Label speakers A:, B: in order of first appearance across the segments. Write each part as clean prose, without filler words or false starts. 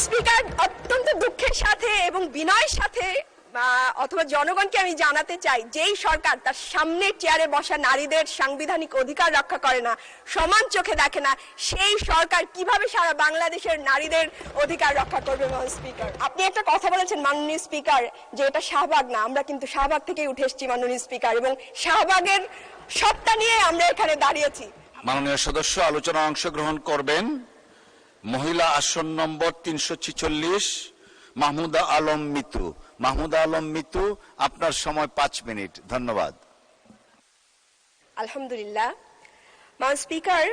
A: Speaker, অত্যন্ত দুঃখের সাথে এবং বিনয়ের সাথে অথবা জনগণকে আমি জানাতে চাই, যেই সরকার তার সামনে চেয়ারে বসা নারীদের সাংবিধানিক অধিকার রক্ষা করে না, সমান চোখে দেখে না, সেই সরকার কিভাবে সারা বাংলাদেশের নারীদের অধিকার রক্ষা করবে? স্পিকার, আপনি একটা কথা বলেছেন মাননীয় স্পিকার, যে এটা শাহবাগ না। আমরা কিন্তু শাহবাগ থেকেই উঠে এসেছি মাননীয় স্পিকার, এবং শাহবাগের সত্তা নিয়ে আমরা এখানে দাঁড়িয়েছি।
B: মাননীয় সদস্য আলোচনায় অংশগ্রহণ করবেন মহিলা আসন নম্বর 346 মাহমুদা আলম মিতু। মাহমুদা আলম মিতু, আপনার সময় 5 মিনিট। ধন্যবাদ।
A: আলহামদুলিল্লাহ। স্পিকার,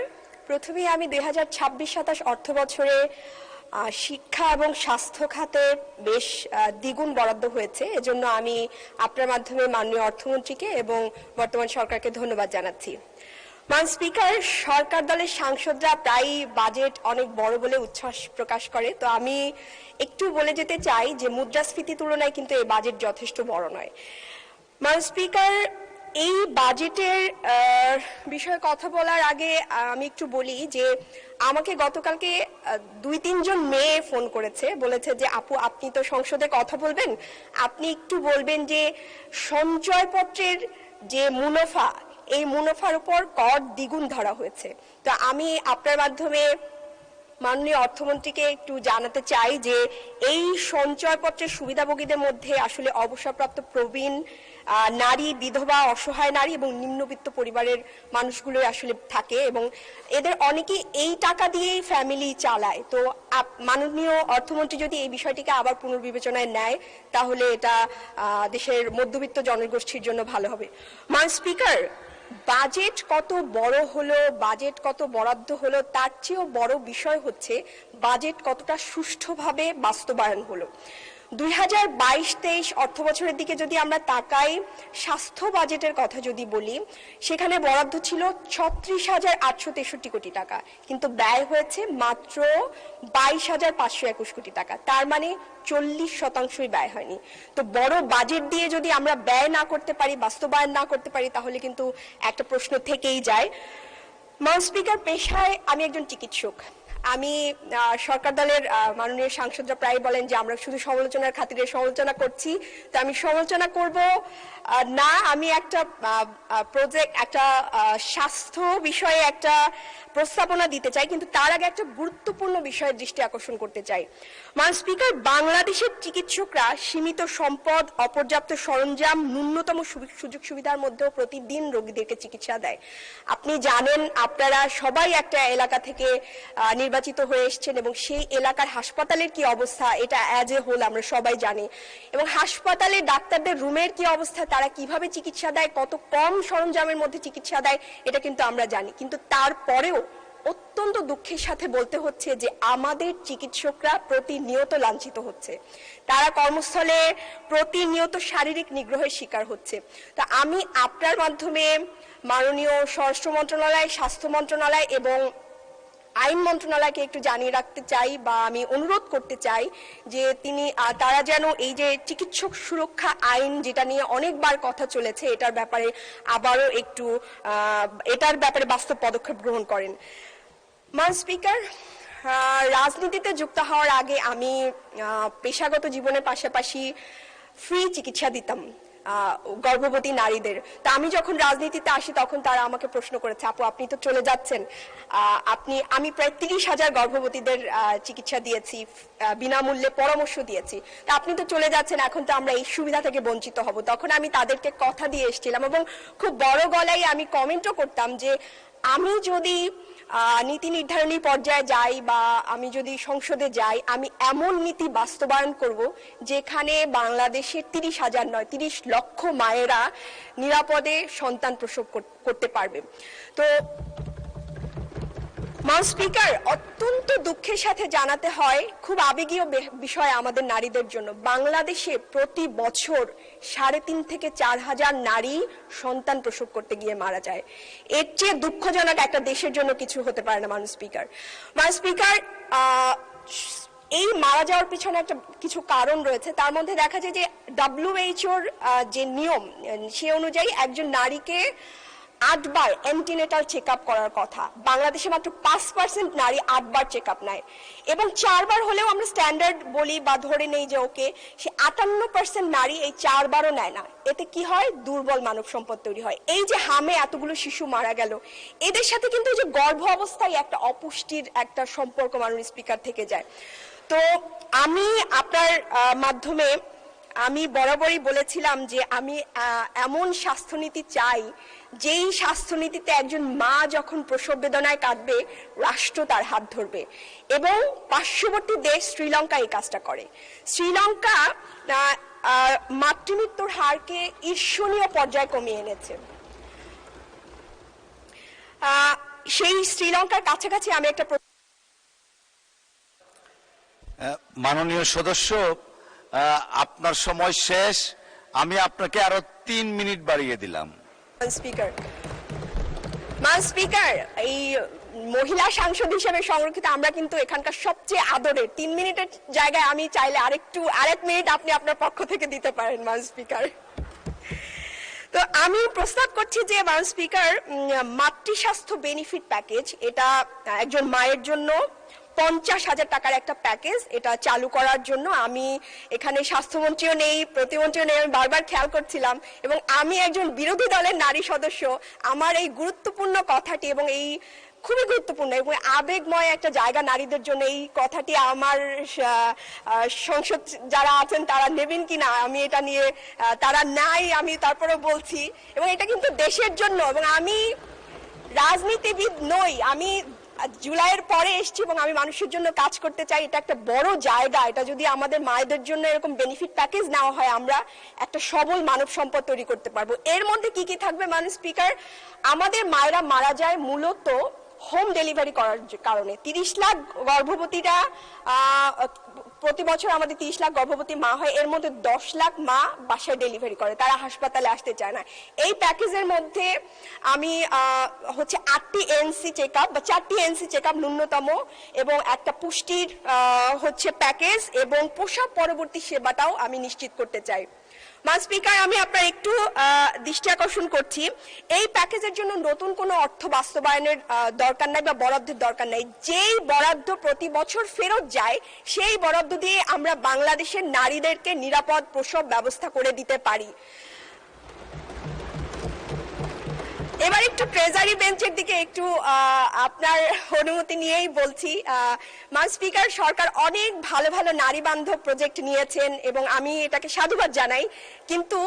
A: প্রথমে আমি 2026-27 অর্থ বছরে শিক্ষা এবং স্বাস্থ্য খাতে বেশ দ্বিগুণ বরাদ্দ হয়েছে, এজন্য আমি আপনার মাধ্যমে মাননীয় অর্থমন্ত্রীকে এবং বর্তমান সরকারকে ধন্যবাদ জানাচ্ছি। স্পিকার, সরকার দলের সাংসদরা প্রায় বাজেট অনেক বড় বলে উচ্ছ্বাস প্রকাশ করে, তো আমি একটু বলে যেতে চাই যে মুদ্রাস্ফীতি তুলনায় কিন্তু এই বাজেট যথেষ্ট বড় নয়। স্পিকার, এই বাজেটের বিষয়ে কথা বলার আগে আমি একটু বলি যে আমাকে গতকালকে 2-3 জন মেয়ে ফোন করেছে, বলেছে যে আপু, আপনি তো সংসদে কথা বলবেন, আপনি একটু বলবেন যে সঞ্চয়পত্রের যে মুনাফা, এই মুনাফার উপর কর দ্বিগুণ ধরা হয়েছে। তো আমি আপনার মাধ্যমে মাননীয় অর্থমন্ত্রীকে একটু জানাতে চাই যে এই সঞ্চয়পত্রের সুবিধাভোগীদের মধ্যে আসলে অবসরপ্রাপ্ত প্রবীণ নারী, বিধবা, অসহায় নারী এবং নিম্নবিত্ত পরিবারের মানুষগুলো আসলে থাকে, এবং এদের অনেকেই এই টাকা দিয়েই ফ্যামিলি চালায়। তো মাননীয় অর্থমন্ত্রী যদি এই বিষয়টিকে আবার পুনর্বিবেচনায় নেয়, তাহলে এটা দেশের মধ্যবিত্ত জনগোষ্ঠীর জন্য ভালো হবে। স্পিকার, বাজেট কত বড় হলো, বাজেট কত বরাদ্দ হলো, তার চেয়েও বড় বিষয় হচ্ছে বাজেট কতটা সুষ্ঠুভাবে বাস্তবায়ন হলো। 2022-23 অর্থ বছরের দিকে যদি আমরা তাকাই, স্বাস্থ্য বাজেটের কথা যদি বলি, সেখানে বরাদ্দ ছিল 36,863 কোটি টাকা, কিন্তু ব্যয় হয়েছে মাত্র 22,521 কোটি টাকা। তার মানে 40% ব্যয় হয়নি। তো বড় বাজেট দিয়ে যদি আমরা ব্যয় না করতে পারি, বাস্তবায়ন না করতে পারি, তাহলে কিন্তু একটা প্রশ্ন থেকেই যায়। স্পিকার, পেশায় আমি একজন চিকিৎসক। আমি সরকার দলের মাননীয় সাংসদরা প্রায় বলেন যে আমরা শুধু সমালোচনার খাতিরে সমালোচনা করছি, তো আমি সমালোচনা করব না, আমি একটা প্রজেক্ট, একটা স্বাস্থ্য বিষয়ে একটা প্রস্তাবনা দিতে চাই, কিন্তু তার আগে একটা গুরুত্বপূর্ণ বিষয়ের দৃষ্টি আকর্ষণ করতে চাই। স্পিকার, বাংলাদেশের চিকিৎসকরা সীমিত সম্পদ, অপর্যাপ্ত সরঞ্জাম, ন্যূনতম সুযোগ সুবিধার মধ্যেও প্রতিদিন রোগীদেরকে চিকিৎসা দেয়। আপনি জানেন, আপনারা সবাই একটা এলাকা থেকে নির্বাচিত হয়ে এসেছেন, এবং সেই এলাকার হাসপাতালের কি অবস্থা এটা অ্যাজ এ হোল আমরা সবাই জানি, এবং হাসপাতালে ডাক্তারদের রুমের কি অবস্থা, তারা কিভাবে চিকিৎসা দেয়, কত কম সরঞ্জামের মধ্যে চিকিৎসা দেয়, এটা কিন্তু আমরা জানি। কিন্তু তারপরেও অত্যন্ত দুঃখের সাথে বলতে হচ্ছে যে আমাদের চিকিৎসকরা প্রতিনিয়ত লাঞ্ছিত হচ্ছে, তারা কর্মস্থলে প্রতিনিয়ত শারীরিক নিগ্রহের শিকার হচ্ছে। তা আমি আপনার মাধ্যমে মাননীয় স্বরাষ্ট্র মন্ত্রণালয়, স্বাস্থ্য মন্ত্রণালয় এবং আইন মন্ত্রণালয়কে একটু জানিয়ে রাখতে চাই, বা আমি অনুরোধ করতে চাই যে তারা যেন এই যে চিকিৎসক সুরক্ষা আইন, যেটা নিয়ে অনেকবার কথা চলেছে, এটার ব্যাপারে আবারও একটু এটার ব্যাপারে বাস্তব পদক্ষেপ গ্রহণ করেন। স্পিকার, রাজনীতিতে যুক্ত হওয়ার আগে আমি পেশাগত জীবনের পাশাপাশি ফ্রি চিকিৎসা দিতাম গর্ভবতী নারীদের। তা আমি যখন রাজনীতিতে আসি, তখন তারা আমাকে প্রশ্ন করেছে, আপু আপনি তো চলে যাচ্ছেন, আমি প্রায় 30,000 গর্ভবতীদের চিকিৎসা দিয়েছি, বিনামূল্যে পরামর্শ দিয়েছি, তা আপনি তো চলে যাচ্ছেন, এখন তো আমরা এই সুবিধা থেকে বঞ্চিত হব। তখন আমি তাদেরকে কথা দিয়ে এসেছিলাম, এবং খুব বড় গলায় আমি কমেন্টও করতাম যে আমি যদি নীতি নির্ধারণী পর্যায়ে যাই, বা আমি যদি সংসদে যাই, আমি এমন নীতি বাস্তবায়ন করব যেখানে বাংলাদেশের 30,000 নয়, 30 লক্ষ মায়েরা নিরাপদে সন্তান প্রসব করতে পারবে। তো স্পিকার, অত্যন্ত দুঃখের সাথে জানাতে হয়, খুব আবেগীয় বিষয় আমাদের নারীদের জন্য, বাংলাদেশে প্রতি বছর 3.5 থেকে 4,000 নারী সন্তান প্রসব করতে গিয়ে মারা যায়। এর চেয়ে দুঃখজনক একটা দেশের জন্য কিছু হতে পারে না। স্পিকার, এই মারা যাওয়ার পিছনে একটা কিছু কারণ রয়েছে, তার মধ্যে দেখা যায় যে WHO যে নিয়ম, সে অনুযায়ী একজন নারীকে 8 বার অ্যান্টিনেটাল চেক আপ করার কথা। বাংলাদেশে মাত্র 5% নারী 8 বার চেক আপ নেয়, এবং 4 বার হলেও আমরা স্ট্যান্ডার্ড বলি বা ধরে নেই যে ওকে, সে 58% নারী এই 4 বারও নেয় না। এতে কি হয়? দুর্বল মানব সম্পদ তৈরি হয়। এই যে হামে এতগুলো শিশু মারা গেল, এদের সাথে কিন্তু এই যে গর্ভ অবস্থায় একটা অপুষ্টির একটা সম্পর্ক মাননীয় স্পিকার থেকে যায়। তো আমি আপনার মাধ্যমে আমি বরাবরই বলেছিলাম যে আমি এমন স্বাস্থ্যনীতি চাই যেই স্বাস্থ্যনীতিতে একজন মা যখন প্রসব বেদনায় কাঁদবে, রাষ্ট্র তার হাত ধরবে। এবং পার্শ্ববর্তী দেশ শ্রীলঙ্কা এই কাজটা করে। শ্রীলঙ্কা মাতৃমৃত্যুর হারকে ঈর্ষণীয় পর্যায়ে কমিয়ে এনেছে। সেই শ্রীলঙ্কার কাছাকাছি আমি একটা
B: মাননীয় সদস্য, আপনার সময় শেষ। আমি আপনাকে আরো 3 মিনিট বাড়িয়ে দিলাম।
A: স্পিকার, এই মহিলা সাংসদ হিসেবে সংরক্ষিত আমরা কিন্তু এখানকার সবচেয়ে আদরের। 3 মিনিটের জায়গায় আমি চাইলে আরেক মিনিট আপনি আপনার পক্ষ থেকে দিতে পারেন স্পিকার। তো আমি প্রস্তাব করছি যে স্পিকার, মাতৃ স্বাস্থ্য বেনিফিট প্যাকেজ, এটা একজন মায়ের জন্য 50,000 টাকার একটা প্যাকেজ, এটা চালু করার জন্য আমি এখানে স্বাস্থ্যমন্ত্রীও নেই, প্রতিমন্ত্রীও নেই, আমি বারবার খেয়াল করছিলাম, এবং আমি একজন বিরোধী দলের নারী সদস্য। আমার এই গুরুত্বপূর্ণ কথাটি, এবং এই খুবই গুরুত্বপূর্ণ এবং আবেগময় একটা জায়গা নারীদের জন্য, এই কথাটি আমার সংসদ যারা আছেন তারা নেবেন কিনা আমি এটা নিয়ে, তারা নাই, আমি তারপরেও বলছি। এবং এটা কিন্তু দেশের জন্য, এবং আমি রাজনীতিবিদ নই, আমি জুলাইয়ের পরে এসেছি এবং আমি মানুষের জন্য কাজ করতে চাই। এটা একটা বড় জায়গা। এটা যদি আমাদের মায়েদের জন্য এরকম বেনিফিট প্যাকেজ নেওয়া হয়, আমরা একটা সবল মানব সম্পদ তৈরি করতে পারবো। এর মধ্যে কি কি থাকবে মাননীয় স্পিকার? আমাদের মায়েরা মারা যায় মূলত হোম ডেলিভারি করার কারণে। 30 লাখ গর্ভবতীরা, প্রতি বছর আমাদের 30 লাখ গর্ভবতী মা হয়, এর মধ্যে 10 লাখ মা বাসায় ডেলিভারি করে, তারা হাসপাতালে আসতে চায় না। এই প্যাকেজের মধ্যে আমি 8টি এনসি চেক আপ বা 4টি এনসি চেক আপ ন্যূনতম, এবং একটা পুষ্টির প্যাকেজ, এবং প্রসব পরবর্তী সেবাটাও আমি নিশ্চিত করতে চাই। স্পিকার, আমি আপনার একটু দৃষ্টি আকর্ষণ করছি, এই প্যাকেজের জন্য নতুন কোনো অর্থ বাস্তবায়নের দরকার নাই বা বরাদ্দের দরকার নাই। যেই বরাদ্দ প্রতি বছর ফেরত যায়, সেই বরাদ্দ দিয়ে আমরা বাংলাদেশের নারীদেরকে নিরাপদ প্রসব ব্যবস্থা করে দিতে পারি। এবার একটু ট্রেজারি বেঞ্চের দিকে একটু আপনার অনুমতি নিয়েই বলছি। স্পিকার, সরকার অনেক ভালো ভালো নারী বান্ধব প্রজেক্ট নিয়েছেন এবং আমি এটাকে সাধুবাদ জানাই, কিন্তু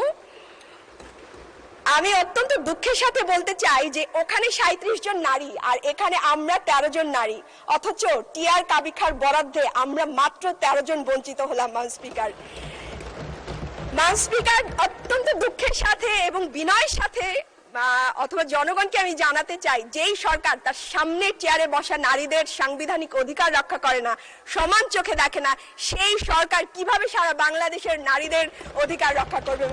A: আমি অত্যন্ত দুঃখের সাথে বলতে চাই যে ওখানে 37 জন নারী আর এখানে আমরা 13 জন নারী, অথচ টিআর কাবিখার বরাদ্দে আমরা মাত্র 13 জন বঞ্চিত হলাম। স্পিকার, অত্যন্ত দুঃখের সাথে এবং বিনয়ের সাথে অথবা জনগণকে আমি জানাতে চাই, যেই সরকার তার সামনে চেয়ারে বসা নারীদের সাংবিধানিক অধিকার রক্ষা করে না, সমান চোখে দেখে না, সেই সরকার কিভাবে সারা বাংলাদেশের নারীদের অধিকার রক্ষা করবে?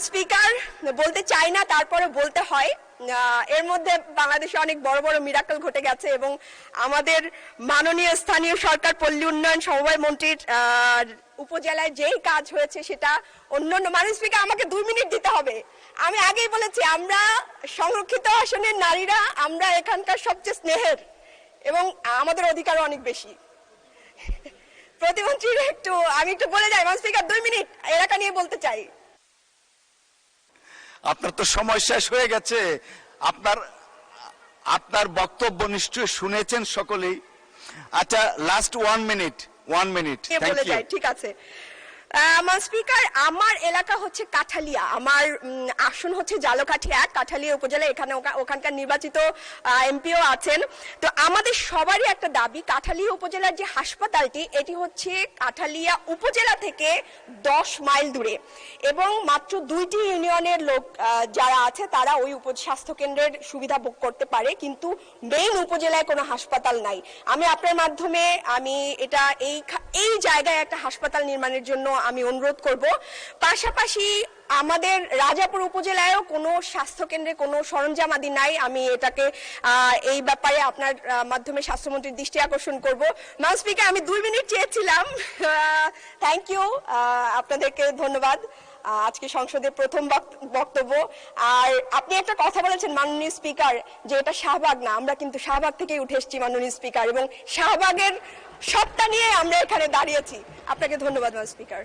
A: স্পিকার, বলতে চাই না, তারপরে বলতে হয়। এর মধ্যে বাংলাদেশে অনেক বড় বড় মিরাকল ঘটে গেছে, এবং আমাদের মাননীয় স্থানীয় সরকার পল্লী উন্নয়ন সমবায় মন্ত্রীর উপজেলায় যেই কাজ হয়েছে সেটা অন্যান্য। মাননীয় স্পিকার, আমাকে 2 মিনিট দিতে হবে। আমি আগেই বলেছি, আমরা সংরক্ষিত আসনের নারীরা, আমরা এখানকার সবচেয়ে স্নেহের, এবং আমাদের অধিকারও অনেক বেশি। প্রতিমন্ত্রীর আমি একটু বলে যাই। মাননীয় স্পিকার, 2 মিনিট এলাকা নিয়ে বলতে চাই।
B: আপনার তো সময় শেষ হয়ে গেছে। আপনার বক্তব্য নিশ্চয়ই শুনেছেন সকলেই। আচ্ছা, লাস্ট 1 মিনিট।
A: বলে যাই, ঠিক আছে। স্পিকার, আমার এলাকা হচ্ছে কাঠালিয়া, আমার আসন হচ্ছে জালকাঠি 1, কাঠালিয়া উপজেলা, এখানে ওখানকার নির্বাচিত এমপিও আছেন। তো আমাদের সবারই একটা দাবি, কাঠালিয়া উপজেলার যে হাসপাতালটি, এটি হচ্ছে কাঠালিয়া উপজেলা থেকে 10 মাইল দূরে, এবং মাত্র 2টি ইউনিয়নের লোক যারা আছে তারা ওই স্বাস্থ্য কেন্দ্রের সুবিধা ভোগ করতে পারে, কিন্তু মেইন উপজেলায় কোনো হাসপাতাল নাই। আমি আপনার মাধ্যমে এটা এই জায়গায় একটা হাসপাতাল নির্মাণের জন্য আমি অনুরোধ করব। পাশাপাশি আমাদের রাজাপুর উপজেলায়ও কোনো স্বাস্থ্য কেন্দ্রে কোনো সরঞ্জামাদি নাই। আমি এটাকে এই ব্যাপারে আপনার মাধ্যমে স্বাস্থ্যমন্ত্রীর দৃষ্টি আকর্ষণ করব। ম্যাডাম স্পিকার, আমি 2 মিনিট চেয়েছিলাম। থ্যাংক ইউ, আপনাদেরকে ধন্যবাদ। আজকে সংসদের প্রথম বক্তব্য। আর আপনি একটা কথা বলেছেন মাননীয় স্পিকার, যে এটা শাহবাগ না, আমরা কিন্তু শাহবাগ থেকেই উঠে এসেছি মাননীয় স্পিকার, এবং শাহবাগের সত্তা নিয়ে আমরা এখানে দাঁড়িয়েছি। আপনাকে ধন্যবাদ মাননীয় স্পিকার।